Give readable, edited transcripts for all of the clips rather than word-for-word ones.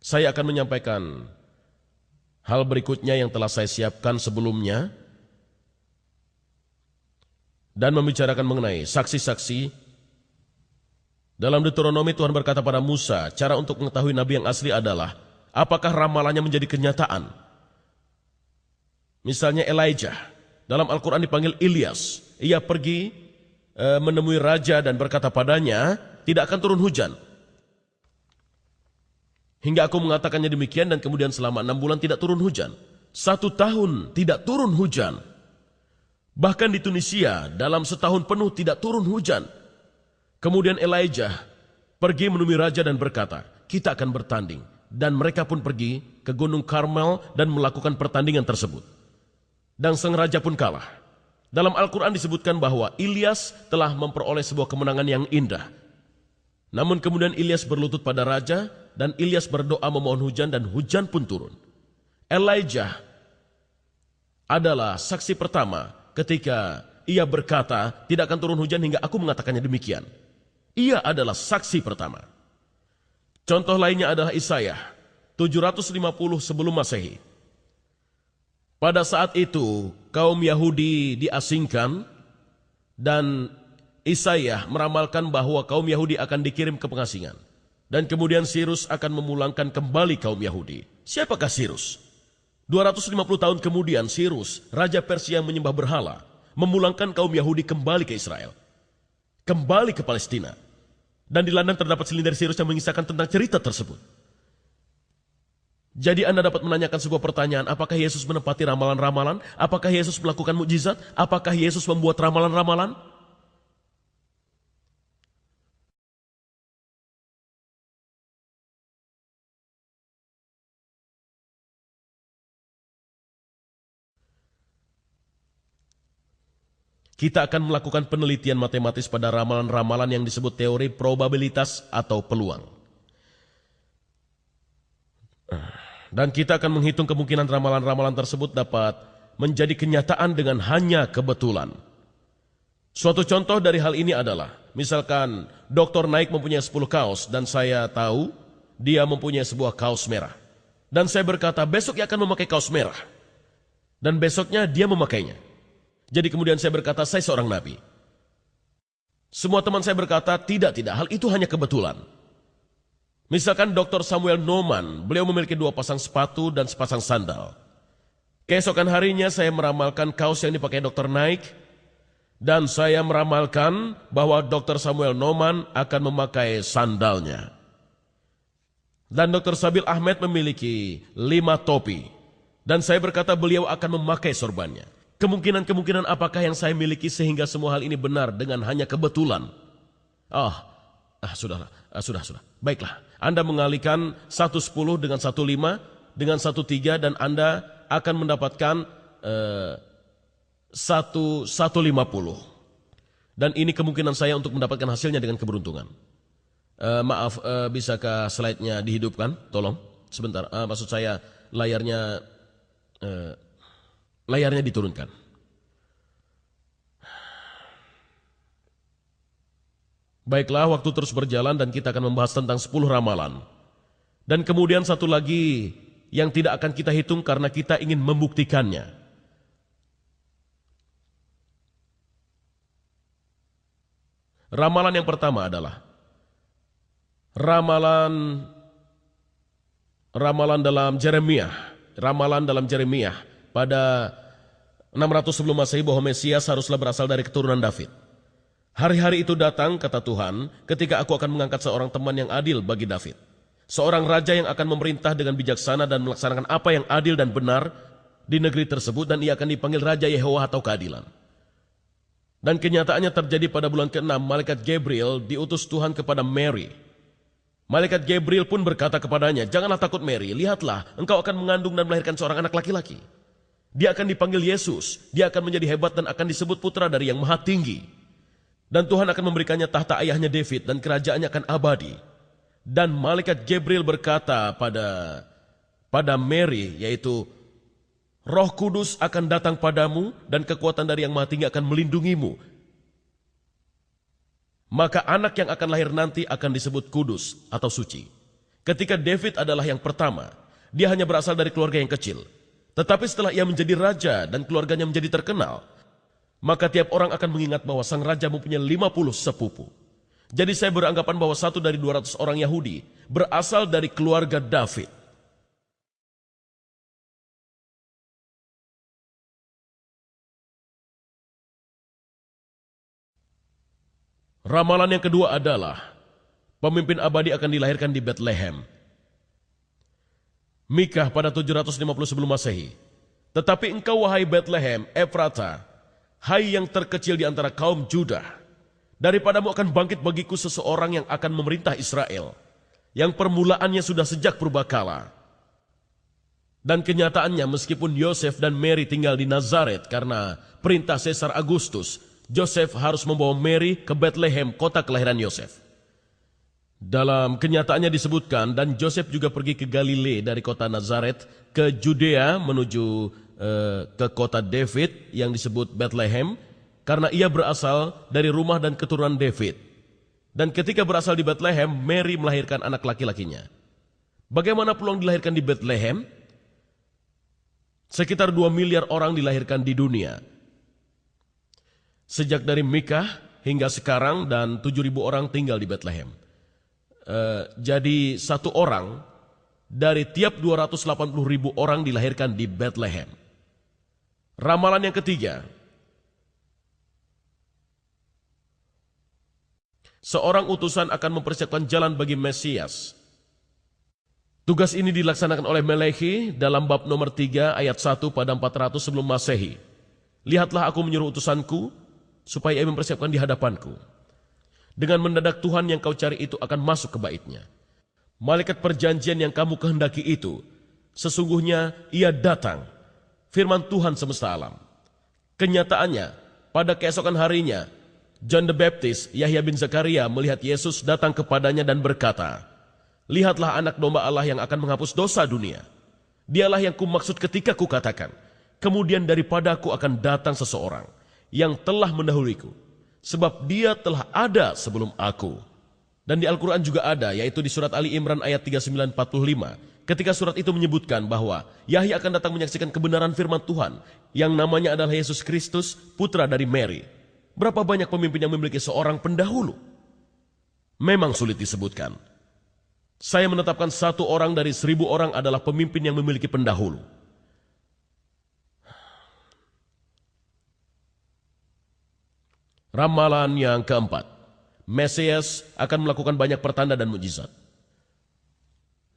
Saya akan menyampaikan hal berikutnya yang telah saya siapkan sebelumnya dan membicarakan mengenai saksi-saksi. Dalam Deuteronomi Tuhan berkata pada Musa, cara untuk mengetahui nabi yang asli adalah apakah ramalannya menjadi kenyataan. Misalnya Elijah, dalam Al-Quran dipanggil Ilyas. Ia pergi menemui raja dan berkata padanya, tidak akan turun hujan. Hingga aku mengatakannya demikian dan kemudian selama 6 bulan tidak turun hujan. 1 tahun tidak turun hujan. Bahkan di Tunisia dalam setahun penuh tidak turun hujan. Kemudian Elijah pergi menemui raja dan berkata, kita akan bertanding. Dan mereka pun pergi ke Gunung Karmel dan melakukan pertandingan tersebut. Dan sang raja pun kalah. Dalam Al-Quran disebutkan bahwa Ilyas telah memperoleh sebuah kemenangan yang indah. Namun kemudian Ilyas berlutut pada raja dan Ilyas berdoa memohon hujan dan hujan pun turun. Elijah adalah saksi pertama ketika ia berkata tidak akan turun hujan hingga aku mengatakannya demikian. Ia adalah saksi pertama. Contoh lainnya adalah Isaiah 750 sebelum Masehi. Pada saat itu kaum Yahudi diasingkan dan Isaiah meramalkan bahwa kaum Yahudi akan dikirim ke pengasingan. Dan kemudian Sirus akan memulangkan kembali kaum Yahudi. Siapakah Sirus? 250 tahun kemudian Sirus, Raja Persia yang menyembah berhala, memulangkan kaum Yahudi kembali ke Israel. Kembali ke Palestina. Dan di London terdapat silinder Sirus yang mengisahkan tentang cerita tersebut. Jadi Anda dapat menanyakan sebuah pertanyaan, apakah Yesus menepati ramalan-ramalan? Apakah Yesus melakukan mukjizat? Apakah Yesus membuat ramalan-ramalan? Kita akan melakukan penelitian matematis pada ramalan-ramalan yang disebut teori probabilitas atau peluang. Dan kita akan menghitung kemungkinan ramalan-ramalan tersebut dapat menjadi kenyataan dengan hanya kebetulan. Suatu contoh dari hal ini adalah, misalkan Dr. Naik mempunyai 10 kaos dan saya tahu dia mempunyai sebuah kaos merah. Dan saya berkata, besok ia akan memakai kaos merah. Dan besoknya dia memakainya. Jadi kemudian saya berkata, saya seorang nabi. Semua teman saya berkata, tidak, hal itu hanya kebetulan. Misalkan Dr. Samuel Norman, beliau memiliki 2 pasang sepatu dan sepasang sandal. Keesokan harinya saya meramalkan kaos yang dipakai Dr. Naik, dan saya meramalkan bahwa Dr. Samuel Norman akan memakai sandalnya. Dan Dr. Sabil Ahmed memiliki 5 topi, dan saya berkata beliau akan memakai sorbannya. Kemungkinan-kemungkinan apakah yang saya miliki sehingga semua hal ini benar dengan hanya kebetulan? Sudah. Baiklah, Anda mengalihkan 110 dengan 15 dengan 13 dan Anda akan mendapatkan 150. Dan ini kemungkinan saya untuk mendapatkan hasilnya dengan keberuntungan. Bisakah slide-nya dihidupkan? Tolong, sebentar. Maksud saya layarnya diturunkan. Baiklah, waktu terus berjalan dan kita akan membahas tentang 10 ramalan. Dan kemudian satu lagi yang tidak akan kita hitung karena kita ingin membuktikannya. Ramalan yang pertama adalah ramalan dalam Jeremia. Ramalan dalam Jeremia pada 600 sebelum Masehi bahwa Mesias haruslah berasal dari keturunan David. Hari-hari itu datang, kata Tuhan, ketika aku akan mengangkat seorang teman yang adil bagi David. Seorang raja yang akan memerintah dengan bijaksana dan melaksanakan apa yang adil dan benar di negeri tersebut, dan ia akan dipanggil Raja Yehowa atau keadilan. Dan kenyataannya terjadi pada bulan ke-6, malaikat Gabriel diutus Tuhan kepada Mary. Malaikat Gabriel pun berkata kepadanya, janganlah takut Mary, lihatlah, engkau akan mengandung dan melahirkan seorang anak laki-laki. Dia akan dipanggil Yesus, dia akan menjadi hebat dan akan disebut putra dari yang maha tinggi. Dan Tuhan akan memberikannya tahta ayahnya David dan kerajaannya akan abadi. Dan malaikat Gabriel berkata pada Mary, yaitu Roh Kudus akan datang padamu dan kekuatan dari yang maha tinggi akan melindungimu. Maka anak yang akan lahir nanti akan disebut kudus atau suci. Ketika David adalah yang pertama, dia hanya berasal dari keluarga yang kecil. Tetapi setelah ia menjadi raja dan keluarganya menjadi terkenal, maka tiap orang akan mengingat bahwa sang raja mempunyai 50 sepupu. Jadi saya beranggapan bahwa 1 dari 200 orang Yahudi berasal dari keluarga David. Ramalan yang kedua adalah pemimpin abadi akan dilahirkan di Bethlehem. Mikah pada 750 sebelum Masehi. Tetapi engkau wahai Bethlehem, Efrata, hai yang terkecil di antara kaum Judah, daripadamu akan bangkit bagiku seseorang yang akan memerintah Israel, yang permulaannya sudah sejak purbakala. Dan kenyataannya meskipun Yosef dan Mary tinggal di Nazaret karena perintah Kaisar Agustus, Yosef harus membawa Mary ke Bethlehem, kota kelahiran Yosef. Dalam kenyataannya disebutkan, dan Yosef juga pergi ke Galilea dari kota Nazaret ke Judea menuju ke kota David yang disebut Bethlehem, karena ia berasal dari rumah dan keturunan David. Dan ketika berasal di Bethlehem, Mary melahirkan anak laki-lakinya. Bagaimana peluang dilahirkan di Bethlehem? Sekitar 2 miliar orang dilahirkan di dunia. Sejak dari Mikah hingga sekarang, dan 7.000 orang tinggal di Bethlehem. Jadi 1 orang dari tiap 280.000 orang dilahirkan di Bethlehem. Ramalan yang ketiga, seorang utusan akan mempersiapkan jalan bagi Mesias. Tugas ini dilaksanakan oleh Melehi dalam bab nomor 3 ayat 1 pada 400 sebelum Masehi. Lihatlah aku menyuruh utusanku supaya ia mempersiapkan di hadapanku. Dengan mendadak Tuhan yang kau cari itu akan masuk ke baitnya. Malaikat perjanjian yang kamu kehendaki itu, sesungguhnya ia datang. Firman Tuhan semesta alam. Kenyataannya, pada keesokan harinya, John the Baptist, Yahya bin Zakaria melihat Yesus datang kepadanya dan berkata, lihatlah anak domba Allah yang akan menghapus dosa dunia. Dialah yang kumaksud ketika kukatakan, kemudian daripadaku akan datang seseorang yang telah mendahuliku, sebab dia telah ada sebelum aku. Dan di Al-Quran juga ada, yaitu di surat Ali Imran ayat 39-45, ketika surat itu menyebutkan bahwa Yahya akan datang menyaksikan kebenaran firman Tuhan, yang namanya adalah Yesus Kristus, putra dari Mary. Berapa banyak pemimpin yang memiliki seorang pendahulu? Memang sulit disebutkan. Saya menetapkan 1 orang dari 1.000 orang adalah pemimpin yang memiliki pendahulu. Ramalan yang keempat, Mesias akan melakukan banyak pertanda dan mukjizat.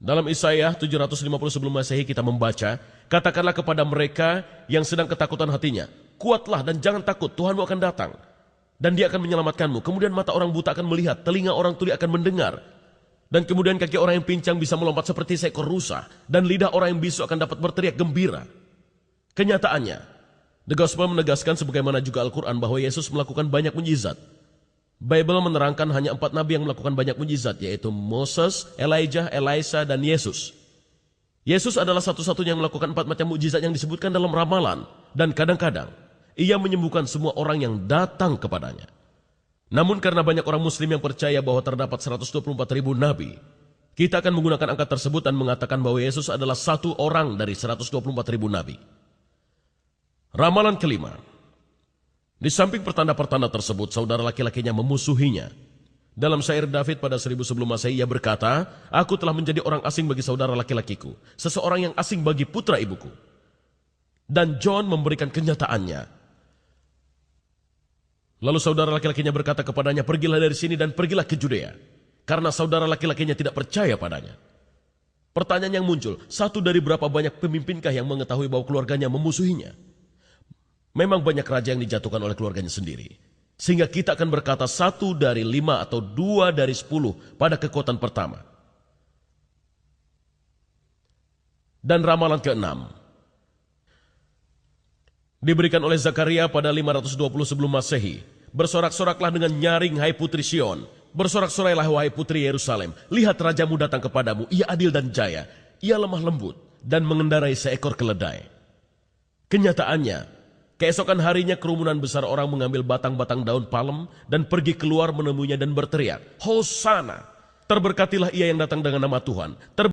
Dalam Isaiah 750 sebelum Masehi kita membaca, katakanlah kepada mereka yang sedang ketakutan hatinya, kuatlah dan jangan takut, Tuhanmu akan datang. Dan dia akan menyelamatkanmu. Kemudian mata orang buta akan melihat, telinga orang tuli akan mendengar. Dan kemudian kaki orang yang pincang bisa melompat seperti seekor rusa. Dan lidah orang yang bisu akan dapat berteriak gembira. Kenyataannya, The Gospel menegaskan sebagaimana juga Al-Quran bahwa Yesus melakukan banyak mukjizat. Bible menerangkan hanya 4 nabi yang melakukan banyak mukjizat, yaitu Moses, Elijah, Elisa, dan Yesus. Yesus adalah satu-satunya yang melakukan 4 macam mukjizat yang disebutkan dalam ramalan. Dan kadang-kadang, ia menyembuhkan semua orang yang datang kepadanya. Namun karena banyak orang muslim yang percaya bahwa terdapat 124.000 nabi, kita akan menggunakan angka tersebut dan mengatakan bahwa Yesus adalah 1 orang dari 124.000 nabi. Ramalan kelima, di samping pertanda-pertanda tersebut, saudara laki-lakinya memusuhinya. Dalam syair David pada 1000 sebelum Masehi, ia berkata, aku telah menjadi orang asing bagi saudara laki-lakiku, seseorang yang asing bagi putra ibuku. Dan John memberikan kenyataannya. Lalu saudara laki-lakinya berkata kepadanya, pergilah dari sini dan pergilah ke Judea, karena saudara laki-lakinya tidak percaya padanya. Pertanyaan yang muncul, 1 dari berapa banyak pemimpinkah yang mengetahui bahwa keluarganya memusuhinya? Memang banyak raja yang dijatuhkan oleh keluarganya sendiri. Sehingga kita akan berkata 1 dari 5 atau 2 dari 10 pada kekuatan pertama. Dan ramalan ke-6 diberikan oleh Zakaria pada 520 sebelum Masehi. Bersorak-soraklah dengan nyaring, hai putri Sion. Bersorak-sorailah, wahai putri Yerusalem. Lihat rajamu datang kepadamu, ia adil dan jaya. Ia lemah lembut dan mengendarai seekor keledai. Kenyataannya, keesokan harinya kerumunan besar orang mengambil batang-batang daun palem dan pergi keluar menemuinya dan berteriak, Hosana, Terberkatilah ia yang datang dengan nama Tuhan.